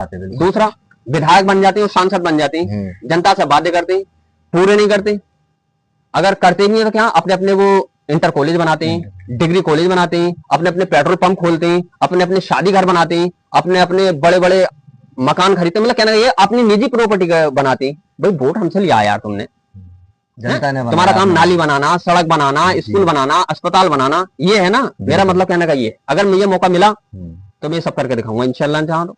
दूसरा, विधायक बन जाती है, सांसद बन जाती है, जनता से वादे करते हैं, पूरे नहीं करते। अगर करते भी हैं तो क्या अपने अपने वो इंटर कॉलेज बनाते हैं, डिग्री कॉलेज बनाते हैं, अपने अपने पेट्रोल पंप खोलते हैं, अपने अपने शादी घर बनाते हैं, अपने अपने बड़े बड़े मकान खरीदते हैं, मतलब कहना ये अपनी निजी प्रॉपर्टी बनाते हैं। भाई वोट हमसे लिया यार तुमने, जनता ने तुम्हारा काम नाली बनाना, सड़क बनाना, स्कूल बनाना, अस्पताल बनाना, ये है ना। मेरा मतलब कहने का ये, अगर मुझे मौका मिला तो मैं सब करके दिखाऊंगा इंशाल्लाह। चाह तो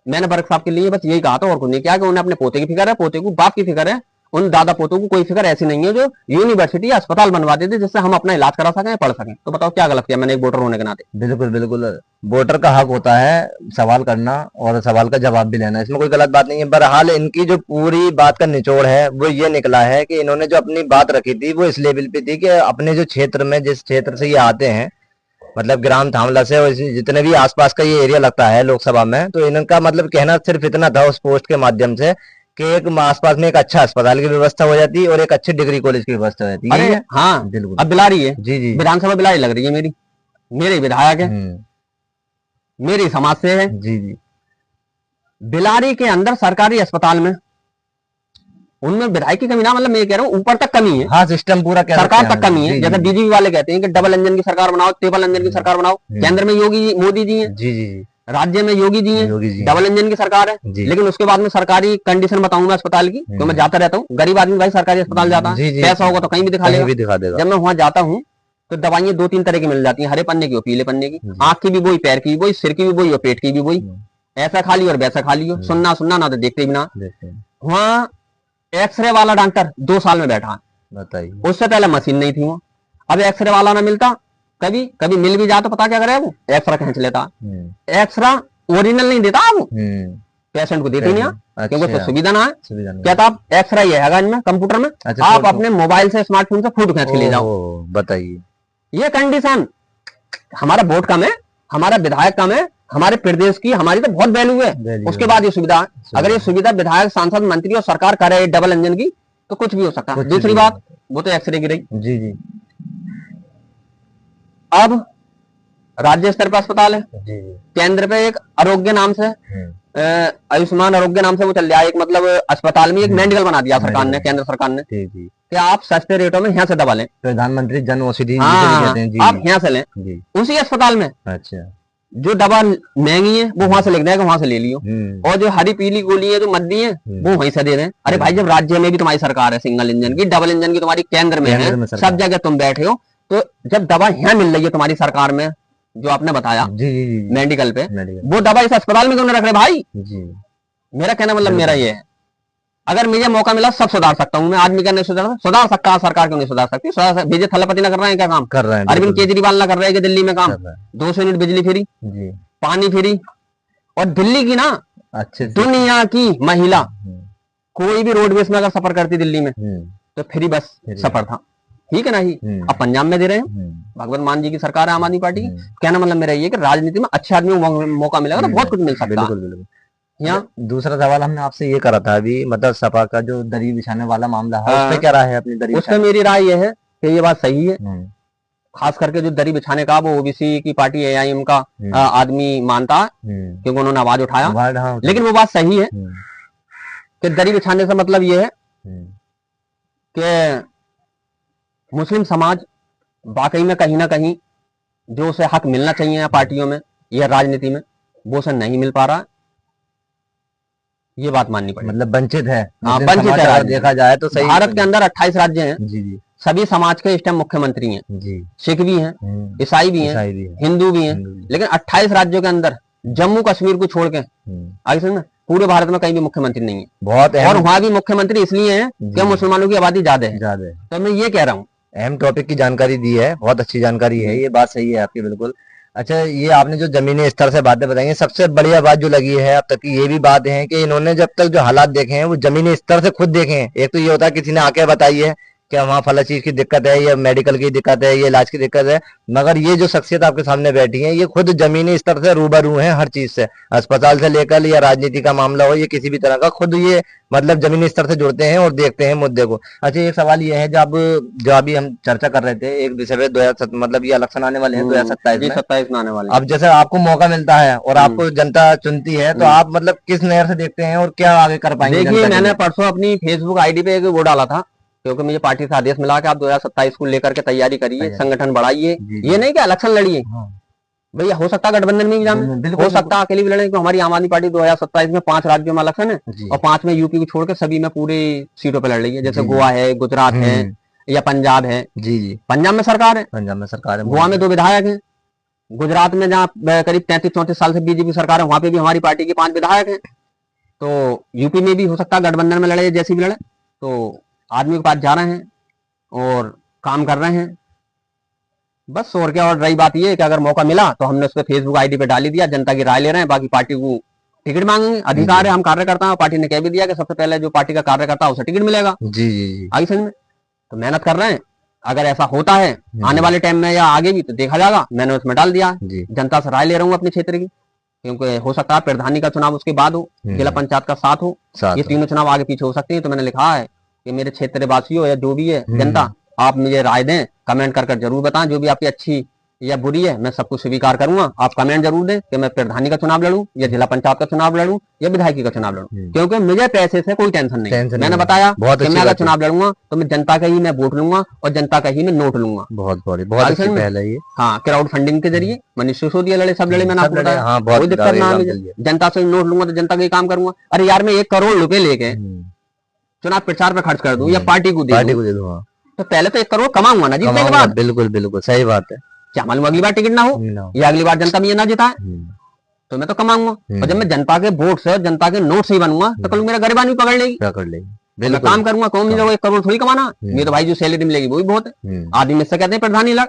मैंने बर्क साहब के लिए बस यही कहा था और कुछ नहीं किया कि उन्हें अपने पोते की फिक्र है, पोते को बाप की फिक्र है, उन दादा पोतों को कोई फिक्र ऐसी नहीं है जो यूनिवर्सिटी या अस्पताल बनवा देते जिससे हम अपना इलाज करा सकें, पढ़ सकें। तो बताओ क्या गलत किया मैंने एक वोटर होने के नाते? बिल्कुल बिल्कुल, वोटर का हक होता है सवाल करना और सवाल का जवाब भी लेना, इसमें कोई गलत बात नहीं है। बहरहाल इनकी जो पूरी बात का निचोड़ है वो ये निकला है कि इन्होंने जो अपनी बात रखी थी वो इस लेवल पे थी कि अपने जो क्षेत्र में, जिस क्षेत्र से ये आते हैं, मतलब ग्राम थामला से और जितने भी आसपास का ये एरिया लगता है लोकसभा में, तो इनका मतलब कहना सिर्फ इतना था उस पोस्ट के माध्यम से कि एक आसपास में एक अच्छा अस्पताल की व्यवस्था हो जाती और एक अच्छी डिग्री कॉलेज की व्यवस्था हो जाती है। अरे हाँ बिल्कुल, अब बिलारी है जी जी, विधानसभा बिलारी लग रही है मेरी, मेरे विधायक है, मेरी समाज से है जी जी। बिलारी के अंदर सरकारी अस्पताल में उनमें विधायक की कमी ना, मतलब मैं कह रहा हूँ ऊपर तक कमी है। हाँ, सिस्टम पूरा सरकार तक कमी है। जैसे बीजेपी वाले कहते हैं कि डबल इंजन की सरकार बनाओ, ट्रिपल इंजन की सरकार बनाओ। केंद्र में योगी मोदी जी हैं जी जी, राज्य में योगी जी हैं, डबल इंजन की सरकार है। लेकिन उसके बाद में सरकारी कंडीशन बताऊंगा अस्पताल की, तो मैं जाता रहता हूँ। गरीब आदमी भाई सरकारी अस्पताल जाता है, पैसा होगा तो कहीं भी दिखा लेगा। जब मैं वहां जाता हूँ तो दवाइयां 2-3 तरह की मिल जाती हैं, हरे पन्ने की और पीले पन्ने की, आंख की भी वही, पैर की भी वही, सिर की भी वही और पेट की भी वही। ऐसा खा लियो और वैसा खा लियो, सुनना सुनना ना तो देखते भी ना। वहाँ एक्सरे वाला डॉक्टर 2 साल में बैठा है, बताइए। उससे पहले मशीन नहीं थी वहाँ। अब एक्सरे वाला ना मिलता, कभी कभी मिल भी जाता, पता क्या करे वो, एक्सरा खींच लेता। एक्सरा ओरिजिनल नहीं देता वो, पेशेंट को देते नहीं, क्योंकि उसको सुविधा ना है। कहता आप एक्सरा ही है इनमें कंप्यूटर में, आप अपने मोबाइल से, स्मार्टफोन से फोटो खींच के ले जाओ। बताइए, ये कंडीशन। हमारा वोट कम है, हमारा विधायक कम है, हमारे प्रदेश की हमारी तो बहुत वैल्यू है। उसके बाद ये सुविधा, अगर ये सुविधा विधायक, सांसद, मंत्री और सरकार करे डबल इंजन की, तो कुछ भी हो सकता है। दूसरी बात, वो तो एक्सरे की रही जी जी। अब राज्य स्तर पर अस्पताल है, केंद्र पे एक आरोग्य नाम से, आयुष्मान आरोग्य नाम से वो चल रहा है। एक मतलब अस्पताल में एक मेडिकल बना दिया सरकार ने, केंद्र सरकार ने, कि आप सस्ते रेटों में यहाँ से दवा लें, प्रधानमंत्री जन औषधि आप यहाँ से लें उसी अस्पताल में। अच्छा, जो दवा महंगी है वो वहां से लिख देगा, वहां से ले लियो, और जो हरी पीली गोली है जो मद्दी है वो वहीं से दे दें। अरे भाई, जब राज्य में भी तुम्हारी सरकार है सिंगल इंजन की, डबल इंजन की तुम्हारी केंद्र में है, सब जगह तुम बैठे हो, तो जब दवा यहाँ मिल रही है तुम्हारी सरकार में, जो आपने बताया मेडिकल पे, वो दवा इस अस्पताल में क्यों रख रहे भाई? मेरा कहना मतलब मेरा ये है, अगर मुझे मौका मिला सब सुधार सकता हूँ मैं। आदमी का नहीं सुधार सकता, सरकार क्यों नहीं सुधार सकती? विजय थलापति ना कर रहे हैं क्या काम? कर रहे हैं। अरविंद केजरीवाल ना कर रहे हैं कि दिल्ली में काम? 200 यूनिट बिजली फ्री, पानी फ्री। और दिल्ली की ना, अच्छे दुनिया की महिला कोई भी रोडवेज में अगर सफर करती दिल्ली में तो फ्री बस सफर था, ठीक है ना ही। अब पंजाब में दे रहे हैं, भगवंत मान जी की सरकार है, आम आदमी पार्टी। कहना मतलब मेरा ये कि राजनीति में अच्छे आदमी को मौका मिलेगा तो बहुत कुछ मिल सकता है। यहाँ दूसरा सवाल हमने आपसे ये करा था अभी, मतलब सपा का जो दरी बिछाने वाला मामला है, उस पे क्या राय है अपनी? दरी उस पे मेरी राय ये है कि ये बात सही है, खास करके जो दरी बिछाने का, वो ओबीसी की पार्टी एआईएम का आदमी मानता है, क्योंकि उन्होंने आवाज उठाया। लेकिन वो बात सही है कि दरी बिछाने से मतलब ये है कि मुस्लिम समाज वाकई में कहीं ना कहीं जो उसे हक मिलना चाहिए पार्टियों में या राजनीति में, वो उसे नहीं मिल पा रहा है। ये बात माननी पड़ेगी, मतलब वंचित है। हाँ, वंचित है। देखा जाए तो सही, भारत के अंदर 28 राज्य हैं जी जी, सभी समाज के इस टाइम मुख्यमंत्री हैं जी। सिख भी हैं, ईसाई भी हैं, हिंदू भी हैं, लेकिन 28 राज्यों के अंदर जम्मू कश्मीर को छोड़ के आगे समझ में पूरे भारत में कहीं भी मुख्यमंत्री नहीं है। बहुत, और वहां भी मुख्यमंत्री इसलिए है कि मुसलमानों की आबादी ज्यादा है। तो मैं ये कह रहा हूँ, अहम टॉपिक की जानकारी दी है, बहुत अच्छी जानकारी है, ये बात सही है आपकी बिल्कुल। अच्छा, ये आपने जो जमीनी स्तर से बातें बताई, सबसे बढ़िया बात जो लगी है अब तक की ये भी बात है कि इन्होंने जब तक जो हालात देखे हैं वो जमीनी स्तर से खुद देखे हैं। एक तो ये होता है किसी ने आके बताई है क्या वहाँ फला चीज की दिक्कत है, या मेडिकल की दिक्कत है, ये इलाज की दिक्कत है, मगर ये जो शख्सियत आपके सामने बैठी है, ये खुद जमीनी स्तर से रूबरू है हर चीज से, अस्पताल से लेकर या राजनीति का मामला हो, ये किसी भी तरह का, खुद ये मतलब जमीनी स्तर से जुड़ते हैं और देखते हैं मुद्दे को। अच्छा, एक सवाल ये है, जो अभी हम चर्चा कर रहे थे एक विषय पे, 2007 मतलब ये इलेक्शन आने वाले हैं 2027 में आने वाले। अब जैसे आपको मौका मिलता है और आपको जनता चुनती है, तो आप मतलब किस नजर से देखते हैं और क्या आगे कर पाएंगे? देखिए, मैंने परसों अपनी फेसबुक आईडी पे एक वो डाला था, क्योंकि मुझे पार्टी से आदेश मिला कि आप 2027 को लेकर के तैयारी करिए, संगठन बढ़ाइए। ये नहीं कि इलेक्शन लड़िए, भैया हो सकता है गठबंधन में भी जाए, हो सकता है अकेले भी लड़े, क्योंकि हमारी आम आदमी पार्टी 2027 में 5 राज्यों में इलेक्शन है और 5 में यूपी को छोड़ के सभी में पूरी सीटों पे लड़ रही है। जैसे गोवा है, गुजरात है या पंजाब है। जी, पंजाब में सरकार है, गोवा में 2 विधायक हैं, गुजरात में जहाँ करीब 33-34 साल से बीजेपी सरकार है, वहां पे भी हमारी पार्टी के 5 विधायक हैं। तो यूपी में भी हो सकता है गठबंधन में लड़े, जैसी भी लड़े। तो आदमी के पास जा रहे हैं और काम कर रहे हैं, बस। और क्या, और रही बात ये कि अगर मौका मिला तो हमने उस पर फेसबुक आईडी पे डाली दिया, जनता की राय ले रहे हैं। बाकी पार्टी को टिकट मांगेंगे, अधिकार है, हम कार्यकर्ता हैं। पार्टी ने कह भी दिया कि सबसे पहले जो पार्टी का कार्यकर्ता है उसे टिकट मिलेगा। जी आगे समझ में, तो मेहनत कर रहे हैं। अगर ऐसा होता है आने वाले टाइम में या आगे भी, तो देखा जाएगा। मैंने उसमें डाल दिया, जनता से राय ले रहा हूँ अपने क्षेत्र की, क्योंकि हो सकता है प्रधानी का चुनाव उसके बाद हो, जिला पंचायत का 7 हो, ये तीनों चुनाव आगे पीछे हो सकते हैं। तो मैंने लिखा है कि मेरे क्षेत्र वासियों या जो भी है जनता, आप मुझे राय दें, कमेंट कर जरूर बताएं। जो भी आपकी अच्छी या बुरी है, मैं सब कुछ स्वीकार करूंगा। आप कमेंट जरूर दें कि मैं प्रधानी का चुनाव लड़ूं या जिला पंचायत का चुनाव लड़ूं या विधायकी का चुनाव लड़ूं, क्योंकि मुझे पैसे से कोई टेंशन नहीं। मैंने बताया कि मैं अगर चुनाव लड़ूंगा तो मैं जनता का ही मैं वोट लूंगा और जनता का ही मैं नोट लूंगा। बहुत अच्छी पहल है ये। हाँ, क्राउड फंडिंग के जरिए मनीष सिसोदिया लड़े, सब लड़े, मैंने आपको बताया, कोई दिक्कत ना है। जनता से नोट लूंगा तो जनता का ही काम करूंगा। अरे यार, मैं 1 करोड़ रुपए लेके चुनाव प्रचार पे खर्च कर दूं या पार्टी को दे दूं, तो पहले तो 1 करोड़ कमाऊंगा ना जीतने के बाद। बिल्कुल सही बात है। क्या मालूम अगली बार टिकट ना हो या अगली बार जनता मुझे ना जिताए, तो मैं तो कमाऊंगा। और जब मैं जनता के वोट से, जनता के नोट से ही बनूंगा, तो कल मेरा गरीबानी पकड़ लेगी। मैं काम करूंगा, कौन मुझे 1 करोड़ थोड़ी कमाना। मेरे तो भाई जो सैलरी मिलेगी वो भी बहुत है। आदमी मुझसे कहते हैं प्रधानी लड़,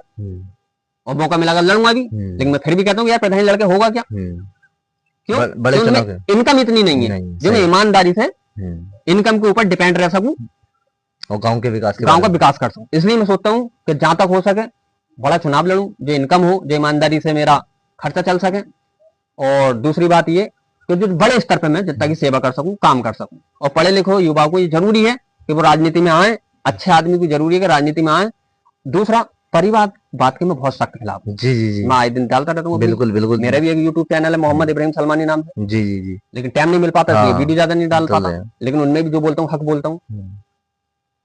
और मौका मिला लड़ूंगा भी, लेकिन मैं फिर भी कहता हूँ यार प्रधानी लड़के होगा क्या? क्यों? इनकम इतनी नहीं है जो मैं ईमानदारी से इनकम के ऊपर डिपेंड रह सकूं और गांव का विकास कर सकूं। इसलिए मैं सोचता हूं कि जहां तक हो सके बड़ा चुनाव लड़ूं, जो इनकम हो, जो ईमानदारी से मेरा खर्चा चल सके। और दूसरी बात ये कि जो बड़े स्तर पे मैं जनता की सेवा कर सकूं, काम कर सकूं। और पढ़े लिखो युवाओं को ये जरूरी है कि वो राजनीति में आए, अच्छे आदमी को जरूरी है कि राजनीति में आए। दूसरा, परिवार बात के मैं बहुत सख्त खिलाफ हूँ। जी, मैं आए दिन डालता रहता हूँ। बिल्कुल। मेरा भी एक यूट्यूब चैनल है मोहम्मद इब्राहिम सलमानी नाम से। जी, लेकिन टाइम नहीं मिल पाता, हाँ, वीडियो ज्यादा नहीं डाल पाता, लेकिन उनमें भी जो बोलता हूँ हक बोलता हूँ।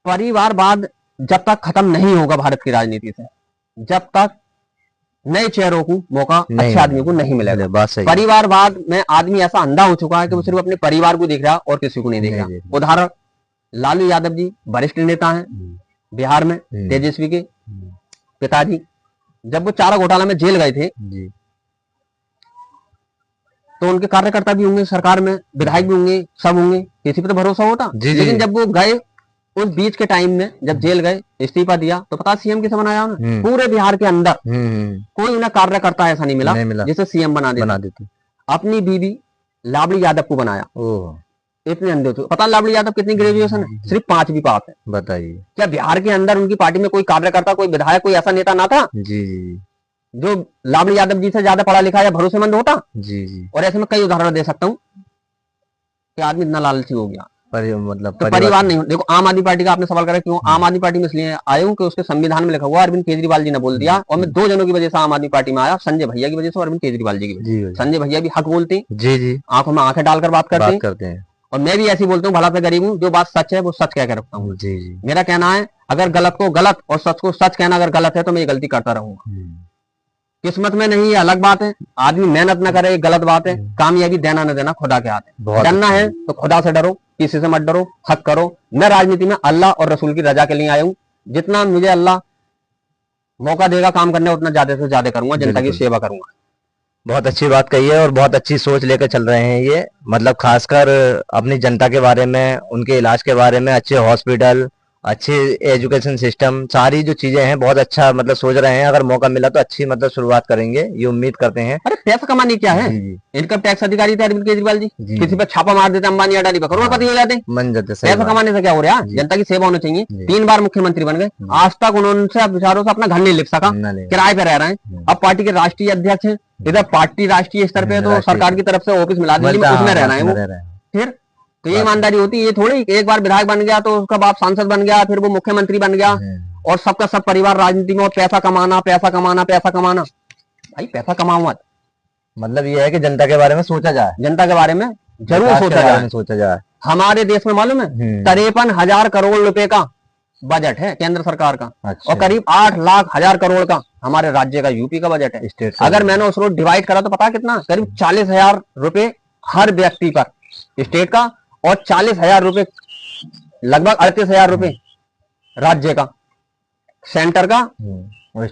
परिवारवाद जब तक खत्म नहीं होगा भारत की राजनीति से, जब तक नए चेहरों को मौका अच्छे आदमी को नहीं मिलेगा। परिवारवाद में आदमी ऐसा अंधा हो चुका है कि वो सिर्फ अपने परिवार को देख रहा और किसी को नहीं देख रहा। उदाहरण, लालू यादव जी वरिष्ठ नेता हैं बिहार में, तेजस्वी के पिताजी। जब वो चारा घोटाला में जेल गए थे तो उनके कार्यकर्ता भी होंगे सरकार में, विधायक भी होंगे, सब होंगे, किसी पे तो भरोसा होता। लेकिन जब वो गए उस बीच के टाइम में, जब जेल गए, इस्तीफा दिया, तो पता सीएम किसे बनाया उन्होंने? पूरे बिहार के अंदर कोई उन्हें कार्यकर्ता ऐसा नहीं मिला जिसे सीएम बना देते। अपनी बीवी लाबड़ी यादव को बनाया। इतने अंधे थे। पता लाबड़ी यादव कितनी ग्रेजुएशन है? सिर्फ 5वीं पास है। बताइए, क्या बिहार के अंदर उनकी पार्टी में कोई कार्यकर्ता, कोई विधायक, कोई ऐसा नेता ना था जो लाबड़ी यादव जी से ज्यादा पढ़ा लिखा या भरोसेमंद होता? और ऐसे में कई उदाहरण दे सकता हूँ कि आदमी इतना लालची हो गया। मतलब तो परिवार नहीं। देखो, आम आदमी पार्टी का आपने सवाल करा, क्यों आम आदमी पार्टी में इसलिए आए हूँ कि उसके संविधान में लिखा हुआ, अरविंद केजरीवाल जी ने बोल दिया। और मैं 2 जनों की वजह से आम आदमी पार्टी में आया, संजय भैया की वजह से और अरविंद केजरीवाल जी की वजह से। संजय भैया भी हक बोलते हैं, आंखों में आंखें डालकर बात करते हैं। और मैं भी ऐसी बोलता हूँ, भला से गरीब हूँ, जो बात सच है वो सच कह के रखता हूँ। मेरा कहना है, अगर गलत को गलत और सच को सच कहना अगर गलत है तो मैं ये गलती करता रहूंगा। किस्मत में नहीं, ये अलग बात है। आदमी मेहनत न करे, गलत बात है। कामयाबी देना न देना खुदा के हाथ है। डरना है तो खुदा से डरो, किसी से मत डरो, हक करो। मैं राजनीति में अल्लाह और रसूल की रजा के लिए आया हूँ। जितना मुझे अल्लाह मौका देगा काम करने, उतना ज्यादा से ज्यादा करूंगा, जनता की सेवा करूंगा। बहुत अच्छी बात कही है और बहुत अच्छी सोच लेकर चल रहे हैं ये, मतलब खासकर अपनी जनता के बारे में, उनके इलाज के बारे में, अच्छे हॉस्पिटल, अच्छे एजुकेशन सिस्टम, सारी जो चीजें हैं बहुत अच्छा मतलब सोच रहे हैं। अगर मौका मिला तो अच्छी मतलब शुरुआत करेंगे, ये उम्मीद करते हैं। अरे पैसा कमाने क्या है, जी जी इनकम टैक्स अधिकारी थे अरविंद केजरीवाल जी, जी किसी पे छापा मार देते अंबानी अडानी पे करोड़पति हो जाते। मन जाते, सही पैसा बात। कमाने से क्या हो रहा है, जी जनता की सेवा होनी चाहिए। जी 3 बार मुख्यमंत्री बन गए, आज तक उन्होंने अब विचारों से अपना घर नहीं लिप सका, ना ले किराए पे रह रहे हैं। अब पार्टी के राष्ट्रीय अध्यक्ष हैं, इधर पार्टी राष्ट्रीय स्तर पे तो राष्ट्रीय सरकार की तरफ से ऑफिस मिला दिल्ली में, उसमें रह रहे हैं वो। फिर तो ये ईमानदारी होती है, ये थोड़ी एक बार विधायक बन गया तो उसका बाप सांसद बन गया, फिर वो मुख्यमंत्री बन गया और सबका सब परिवार राजनीति में, और पैसा कमाना पैसा कमाना पैसा कमाना। भाई पैसा कमाओ मत, मतलब ये है कि जनता के बारे में सोचा जाए, जनता के बारे में जरूर विकास के सोचा बारे जाए। में सोचा जाए। हमारे देश में मालूम है 53,000 करोड़ रुपए का बजट है केंद्र सरकार का, अच्छा। और करीब 8,00,000 करोड़ का हमारे राज्य का यूपी का बजट है। स्टेट अगर मैंने उसको डिवाइड करा तो पता कितना, करीब 40,000 रुपए हर व्यक्ति पर स्टेट का, और 40,000 रुपए, लगभग 38,000 रुपए राज्य का, सेंटर का और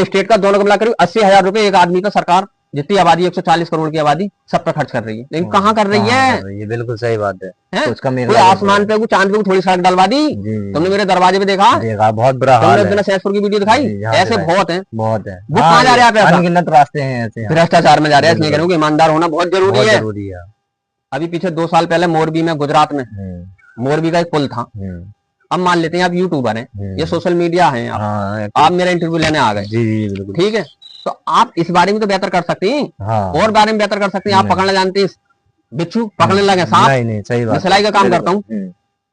स्टेट का दोनों को मिला करीब 80,000 रुपए एक आदमी पर सरकार, जितनी आबादी 140 करोड़ की आबादी, सब पर खर्च कर रही है। लेकिन कहाँ कर रही है? ये बिल्कुल सही बात है। कुछ कम कोई आसमान पे चांद पे थोड़ी सड़क डलवा दी, तुमने मेरे दरवाजे पे देखा, बहुत बुरा हाल है। सैदपुर की वीडियो दिखाई, ऐसे बहुत है, बहुत है। वो कहाँ जा रहा है पैसा? अनगिनत रास्ते हैं ऐसे, भ्रष्टाचार में जा रहा है। इसलिए कह ईमानदार होना बहुत जरूरी है। अभी पीछे 2 साल पहले मोरबी में, गुजरात में मोरबी का एक पुल था। अब मान लेते हैं आप यूट्यूबर हैं, ये सोशल मीडिया है, आप मेरा इंटरव्यू लेने आ गए, ठीक है, तो आप इस बारे में तो बेहतर कर सकती हैं, और बारे में बेहतर कर सकती हैं। आप पकड़ना जानती हैं, बिच्छू पकड़ने लगे सांप, नहीं सही बात। मैं सिलाई का काम करता हूँ,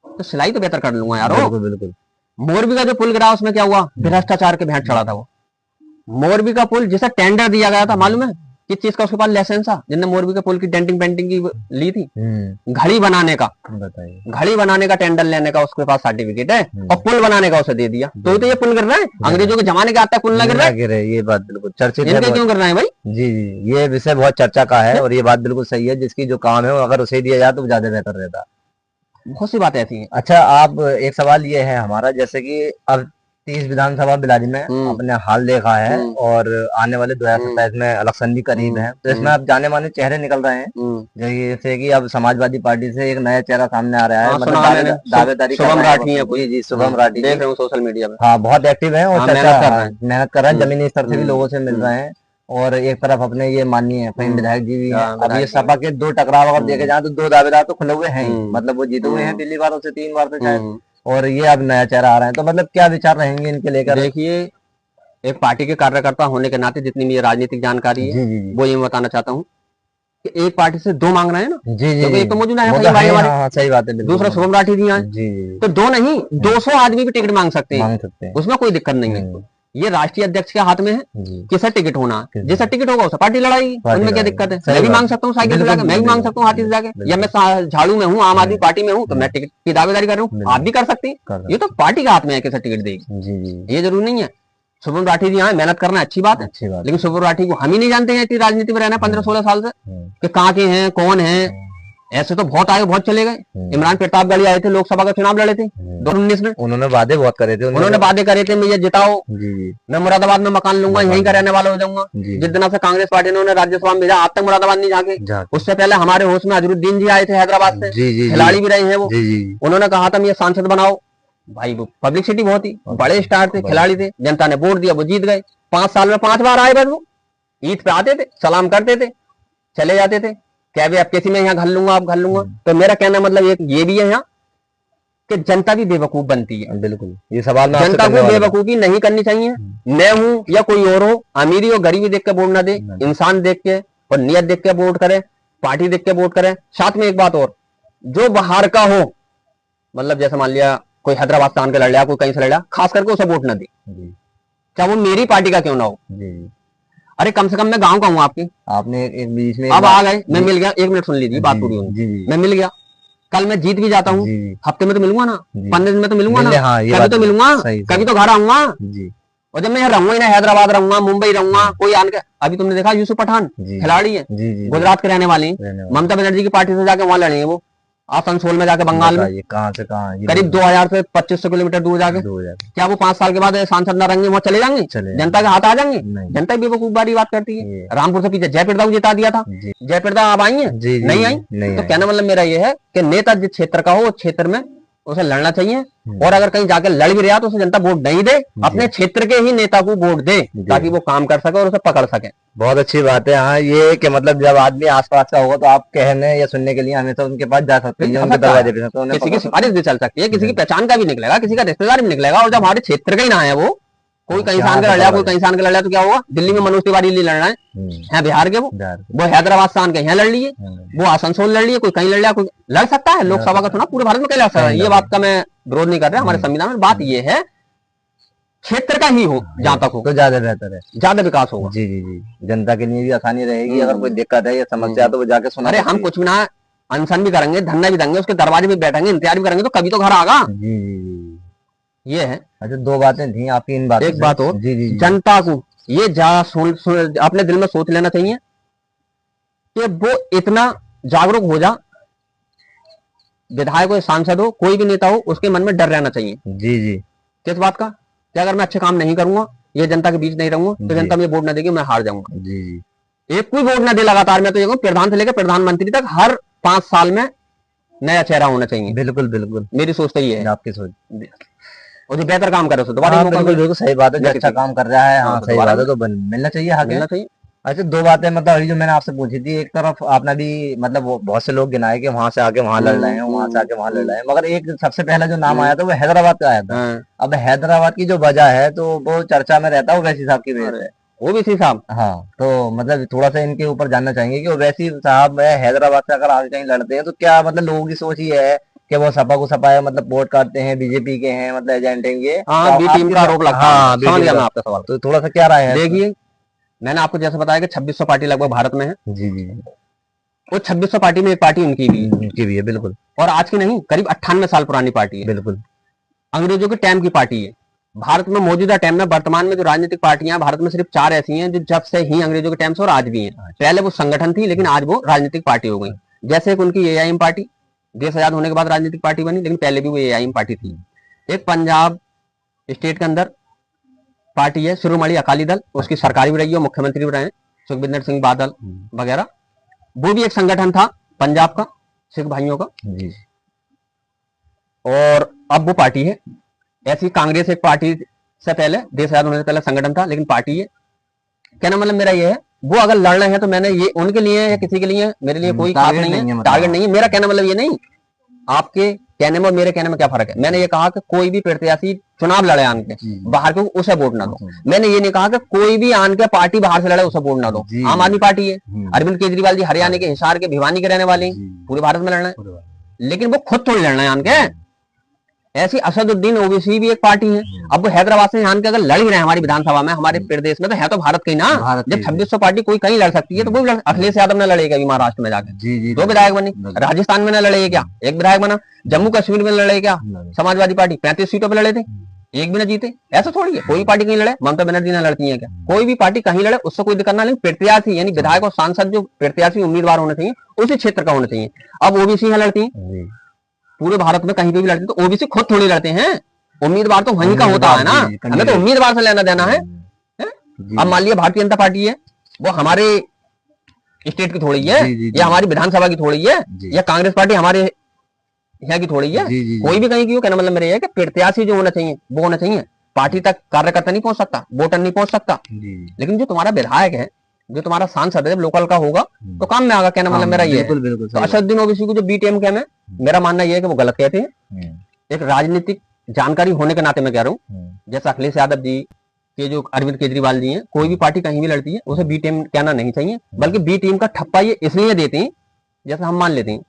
तो सिलाई तो बेहतर कर लूंगा यारो। बिल्कुल। मोरबी का जो पुल गिरा उसमें क्या हुआ, भ्रष्टाचार के भेंट चढ़ा था वो। मोरबी का पुल जिसे टेंडर दिया गया था, मालूम है किस चीज का उसके पास लाइसेंस था, जिसने मोरबी के पुल की डेंटिंग पेंटिंग की ली थी? घड़ी बनाने का, बताइए, घड़ी बनाने का टेंडर लेने का उसके पास सर्टिफिकेट है, और पुल बनाने का उसे दे दिया। तो ये पुल गिर रहा है, अंग्रेजों के जमाने के आता पुल ना गिर रहा है। ये बात बिल्कुल चर्चित है, क्यों कर रहे हैं भाई? जी, ये विषय बहुत चर्चा का है, और ये बात बिल्कुल सही है। जिसकी जो काम है अगर उसे दिया जाए तो ज्यादा बेहतर रहता। बहुत सी बातें ऐसी हैं। अच्छा, आप एक सवाल ये है हमारा, जैसे कि अब 30 विधानसभा बिलारी में अपने हाल देखा है, और आने वाले 2027 में इलेक्शन भी करीब है, तो इसमें अब जाने माने चेहरे निकल रहे हैं। जैसे कि अब समाजवादी पार्टी से एक नया चेहरा सामने आ रहा है, मतलब दावेदारी शुभम राठी है, जी शुभम राठी, देख रहे हो सोशल मीडिया में। हाँ, बहुत एक्टिव है और मेहनत कर रहे हैं, जमीनी स्तर से भी लोगों से मिल रहे हैं। और एक तरफ अपने ये माननीय फहीम विधायक जी भी हैं। अब ये सपा के 2 टकराव अगर देखे जाए तो 2 दावेदार तो खुले हुए हैं ही, मतलब वो जीते हुए हैं पिछली बार से 3 बार से शायद, और ये अब नया चेहरा आ रहा है। तो मतलब क्या विचार रहेंगे इनके लेकर? देखिए, एक पार्टी के कार्यकर्ता होने के नाते जितनी मेरी राजनीतिक जानकारी है, वो ये बताना चाहता हूँ कि एक पार्टी से 2 मांग रहे हैं ना। जी, एक तो मौजूद है, सही बात है। दूसरा शुभम राठी जी आए, तो 2 नहीं 200 आदमी भी टिकट मांग सकते हैं, उसमें कोई दिक्कत नहीं है। ये राष्ट्रीय अध्यक्ष के हाथ में है किसका टिकट होना, जिसका टिकट होगा उसे पार्टी लड़ाएगी, उनमें क्या दिक्कत है? मैं भी मांग सकता हूँ साइकिल से जाकर, मैं भी मांग सकता हूँ हाथी से जाके, या मैं झाड़ू में हूँ, आम आदमी पार्टी में हूँ, तो मैं टिकट की दावेदारी कर रहा हूँ, आप भी कर सकती हैं। ये तो पार्टी के हाथ में है किसका टिकट देगी, ये जरूरी नहीं है। शुभम राठी जी यहाँ मेहनत करना अच्छी बात है, लेकिन शुभम राठी को हम ही नहीं जानते हैं, इतनी राजनीति में रहना 15-16 साल से, कि कहाँ के हैं, कौन है। ऐसे तो बहुत आए, बहुत चले गए। इमरान प्रतापगढ़ी आए थे, लोकसभा का चुनाव लड़े थे 2019 में, उन्होंने वादे बहुत करे थे, उन्होंने वादे करे थे, मुझे जिताओ, मैं मुरादाबाद में मकान लूंगा, यहीं का रहने वाला हो जाऊंगा। जिस दिन से कांग्रेस पार्टी ने उन्हें राज्यसभा में भेजा, आज तक मुरादाबाद नहीं जाके। उससे पहले हमारे होश में अजरुद्दीन जी आए थे हैदराबाद से, खिलाड़ी भी रहे हैं वो, उन्होंने कहा था मैं सांसद बनाओ। भाई वो पब्लिसिटी बहुत ही बड़े स्टार थे, खिलाड़ी थे, जनता ने वोट दिया, वो जीत गए। 5 साल में 5 बार आए, बस वो ईद पे आते थे, सलाम करते थे, चले जाते थे। क्या भी अब किसी में यहाँ घर लूंगा, आप घर लूंगा। तो मेरा कहना मतलब ये भी है यहाँ कि जनता भी बेवकूफ बनती है। बिल्कुल, ये सवाल जनता को बेवकूफी नहीं करनी चाहिए। मैं हूँ या कोई और हो, अमीरी और गरीबी देख के वोट ना दे, इंसान देख के और नियत देख के वोट करे, पार्टी देख के वोट करे। साथ में एक बात और, जो बाहर का हो, मतलब जैसे मान लिया कोई हैदराबाद से आन के लड़ लिया, कोई कहीं से लड़ लिया, खास करके उसे वोट ना दे, चाहे वो मेरी पार्टी का क्यों ना हो। अरे कम से कम मैं गांव का हूँ आपकी, आपने एक बीच में अब आ गए, मैं मिल गया, 1 मिनट सुन लीजिए बात पूरी होगी। मैं मिल गया, कल मैं जीत भी जाता हूँ, हफ्ते में तो मिलूंगा ना, 15 दिन में तो मिलूंगा ना, कभी तो मिलूंगा, कभी तो घर आऊंगा। और जब मैं यहाँ रहूंगा ही ना, हैदराबाद रहूंगा, मुंबई रहूंगा, कोई आन के, अभी तुमने देखा यूसुफ पठान खिलाड़ी है, गुजरात के रहने वाले, ममता बनर्जी की पार्टी से जाके वहां लड़े हैं वो, आसनसोल में जाके, बंगाल में, कहां से कहां, करीब 2000 से 2500 किलोमीटर दूर जाके। क्या वो 5 साल के बाद सांसद ना रहेंगे, वहां चले जाएंगे, जनता के हाथ आ जाएंगे? जनता भी बेवकूफ बारी बात करती है। रामपुर से पीछे जयप्रदा को जिता दिया था, जयप्रदा अब आई है, नहीं आई। तो कहना मतलब मेरा ये है कि नेता जिस क्षेत्र का हो, उस क्षेत्र में उसे लड़ना चाहिए, और अगर कहीं जाकर लड़ भी रहा तो उसे जनता वोट नहीं दे, अपने क्षेत्र के ही नेता को वोट दे ताकि वो काम कर सके और उसे पकड़ सके। बहुत अच्छी बात है। हाँ, ये कि मतलब जब आदमी आसपास का होगा तो आप कहने या सुनने के लिए हमेशा उनके पास जा सकते हैं, उनके दरवाजे पे, तो किसी की सिफारिश भी चल सकती है, किसी की पहचान का भी निकलेगा, किसी का रिश्तेदार भी निकलेगा। और जब हमारे क्षेत्र का ही ना है वो, कोई कहीं इंसान का लड़ रहा, कोई कहीं इंसान का लड़ रहा, तो क्या होगा? दिल्ली में मनोज तिवारी लिए लड़ रहा है बिहार के, वो हैदराबाद से आन के यहाँ लड़ लिए, वो आसनसोल लड़ लिए, कोई कहीं लड़ रहा, कोई लड़ सकता है। लोकसभा का चुनाव पूरे भारत में कहीं लड़ सकता है, ये बात का मैं विरोध नहीं कर रहा। हमारे संविधान में बात ये है क्षेत्र का ही हो, जहां तक हो तो ज्यादा बेहतर है, ज्यादा विकास होगा। जी जी जी, जनता के लिए भी आसानी रहेगी। अगर कोई दिक्कत है या समस्या तो वो जाके सुना। अरे हम कुछ भी ना, अनशन भी करेंगे, धरना भी देंगे, उसके दरवाजे भी बैठेंगे, इंतजार भी करेंगे, तो कभी तो घर आगा। जी जी जी, ये है। अच्छा, दो बातें थी आपकी इन बातों एक बात और, जी जी, जनता को ये अपने दिल में सोच लेना चाहिए कि वो इतना जागरूक हो जा, विधायक हो, सांसद हो, कोई भी नेता हो, उसके मन में डर रहना चाहिए। जी जी, किस बात का? कि अगर मैं अच्छे काम नहीं करूंगा, ये जनता के बीच नहीं रहूंगा, तो जनता मुझे वोट ना देगी, मैं हार जाऊंगा। जी जी, एक कोई वोट ना दे लगातार, मैं तो ये कहूं प्रधान से लेकर प्रधानमंत्री तक हर 5 साल में नया चेहरा होना चाहिए। बिल्कुल बिल्कुल, मेरी सोच तो ये है। आपकी सोच, और जो बेहतर काम करे उसे दोबारा मौका बिल्कुल बिल्कुल सही बात है। जो अच्छा काम कर रहा है, हाँ सही बात है, तो मिलना चाहिए, हक मिलना चाहिए। अच्छा, दो बातें मतलब अभी जो मैंने आपसे पूछी थी, एक तरफ आपने भी मतलब बहुत से लोग गिनाए कि वहां से आके वहां लड़ रहे हैं, वहां से आके वहां लड़ रहे हैं, मगर एक सबसे पहला जो नाम आया था वो हैदराबाद का आया था। अब हैदराबाद की जो वजह है तो वो चर्चा में रहता है ओवैसी साहब की वजह से। ओवैसी साहब, हाँ, तो मतलब थोड़ा सा इनके ऊपर जानना चाहेंगे कि ओवैसी साहब हैदराबाद से अगर आगे कहीं लड़ते हैं तो क्या मतलब लोगों की सोच ये है कि वो सपा को सपाया मतलब वोट काटते हैं, बीजेपी के हैं, मतलब एजेंट हैं ये? हाँ, बी टीम का आरोप लगता है। हाँ, समझ गया मैं आपका सवाल। तो थोड़ा सा क्या राय है? देखिए, मैंने आपको जैसे बताया कि 2600 पार्टी लगभग भारत में है। जी जी, वो 2600 पार्टी में एक पार्टी उनकी भी है, बिल्कुल, और आज की नहीं, करीब 98 साल पुरानी पार्टी है, बिल्कुल, अंग्रेजों के टाइम की पार्टी है। भारत में मौजूदा टाइम में वर्तमान में जो राजनीतिक पार्टियां भारत में सिर्फ 4 ऐसी हैं जो जब से ही अंग्रेजों के टाइम से और आज भी हैं। पहले वो संगठन थी, लेकिन आज वो राजनीतिक पार्टी हो गई। जैसे एक उनकी एआईएम पार्टी देश आजाद होने के बाद राजनीतिक पार्टी बनी, लेकिन पहले भी वो एआईएम पार्टी थी। एक पंजाब स्टेट के अंदर पार्टी है शिरोमणि अकाली दल, उसकी सरकारी भी रही है, मुख्यमंत्री भी रहे सुखबिंदर सिंह बादल वगैरह। वो भी एक संगठन था पंजाब का, सिख भाइयों का जी। और अब वो पार्टी है। ऐसी कांग्रेस एक पार्टी से पहले, देश आजाद होने से पहले संगठन था, लेकिन पार्टी है। कहना मतलब मेरा ये है, वो अगर लड़ रहे हैं तो मैंने ये उनके लिए या किसी के लिए, मेरे लिए कोई खास नहीं है, टारगेट नहीं है। मेरा कहना मतलब ये नहीं, आपके कहने में और मेरे कहने में क्या फर्क है? मैंने ये कहा कि कोई भी प्रत्याशी चुनाव लड़े आन के बाहर के, उसे वोट ना दो। मैंने ये नहीं कहा कि कोई भी आन के पार्टी बाहर से लड़े उसे वोट ना दो। आम आदमी पार्टी है, अरविंद केजरीवाल जी हरियाणा के हिसार के भिवानी के रहने वाले, पूरे भारत में लड़ना है, लेकिन वो खुद थोड़ी लड़ना है आन के। ऐसी असदुद्दीन ओवैसी भी एक पार्टी है। अब वो हैदराबाद से आन के अगर लड़ ही रहे हैं हमारी विधानसभा में, हमारे प्रदेश में, तो है तो भारत की ना। जब 2600 पार्टी कोई कहीं लड़ सकती है तो वो अखिलेश यादव ने लड़ेगा अभी महाराष्ट्र में जाकर, 2 विधायक बने। राजस्थान में न लड़ेगा क्या? 1 विधायक बना। जम्मू कश्मीर में लड़े क्या? समाजवादी पार्टी 35 सीटों पर लड़े थे, 1 भी न जीते। ऐसा थोड़ी है, कोई पार्टी कहीं लड़े, ममता बनर्जी ने लड़ती है क्या? कोई भी पार्टी कहीं लड़े उससे कोई दिक्कत ना, लेकिन प्रत्याशी यानी विधायक और सांसद जो प्रत्याशी उम्मीदवार होने चाहिए उसी क्षेत्र का होना चाहिए। अब ओबीसी यहाँ लड़ती है, पूरे भारत में कहीं पे भी लड़ते हैं, तो ओबीसी खुद थोड़ी लड़ते हैं, उम्मीदवार तो वहीं का होता है ना। हमें तो उम्मीदवार से लेना देना है। अब मान लिया भारतीय जनता पार्टी है, वो हमारे स्टेट की थोड़ी है, या हमारी विधानसभा की थोड़ी है, या कांग्रेस पार्टी हमारे यहाँ की थोड़ी है, कोई भी कहीं की हो। कहना मतलब मेरे है कि प्रत्याशी जो होना चाहिए वो होना चाहिए। पार्टी तक कार्यकर्ता नहीं पहुंच सकता, वोटर नहीं पहुंच सकता, लेकिन जो तुम्हारा विधायक है, जो तुम्हारा सांसद है, लोकल का होगा तो काम में आगा। कहना मतलब मेरा ये है। तो असदुद्दीन ओवैसी को जो बीटीएम के में, मेरा मानना यह है कि वो गलत कहते हैं। एक राजनीतिक जानकारी होने के नाते मैं कह रहा हूँ, जैसा अखिलेश यादव जी के, जो अरविंद केजरीवाल जी हैं, कोई भी पार्टी कहीं भी लड़ती है उसे बी टीम कहना नहीं चाहिए, बल्कि बी टीम का ठप्पा ये इसलिए देते हैं, जैसे हम मान लेते हैं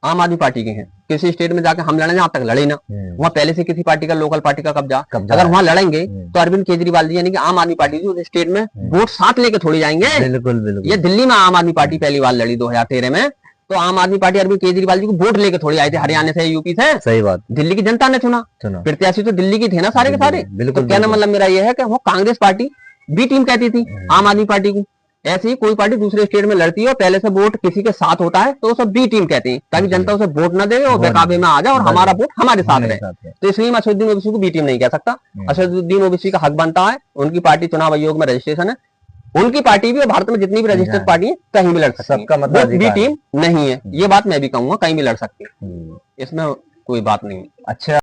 आम आदमी पार्टी के हैं, किसी स्टेट में जाकर हम लड़े, जहां तक लड़े ना, वहां पहले से किसी पार्टी का, लोकल पार्टी का कब्जा, अगर वहां लड़ेंगे तो अरविंद केजरीवाल जी यानी कि आम आदमी पार्टी उस स्टेट में वोट साथ लेके थोड़ी जाएंगे। बिल्कुल। ये दिल्ली में आम आदमी पार्टी पहली बार लड़ी 2013 में, तो आम आदमी पार्टी अरविंद केजरीवाल जी को वोट लेके थोड़ी आई थी, हरियाणा से, यूपी से। सही बात। दिल्ली की जनता ने चुना, प्रत्याशी तो दिल्ली की थे ना सारे के सारे। तो कहना मतलब मेरा यह है कि वो कांग्रेस पार्टी बी टीम कहती थी आम आदमी पार्टी को। ऐसे ही कोई पार्टी दूसरे स्टेट में लड़ती है और पहले से वोट किसी के साथ होता है तो वो सब बी टीम कहते हैं, ताकि जनता उसे वोट न दे और बेकाबे में आ जाए और हमारा वोट हमारे साथ रहे। तो इसलिए मैं असदुद्दीन ओवैसी को बी टीम नहीं कह सकता। असदुद्दीन ओवैसी का हक बनता है, उनकी पार्टी चुनाव आयोग में रजिस्ट्रेशन है, उनकी पार्टी भी और भारत में जितनी भी रजिस्टर्ड पार्टी है कहीं भी लड़ सकती है, बी टीम नहीं है। ये बात मैं भी कहूंगा, कहीं भी लड़ सकती है, इसमें कोई बात नहीं। अच्छा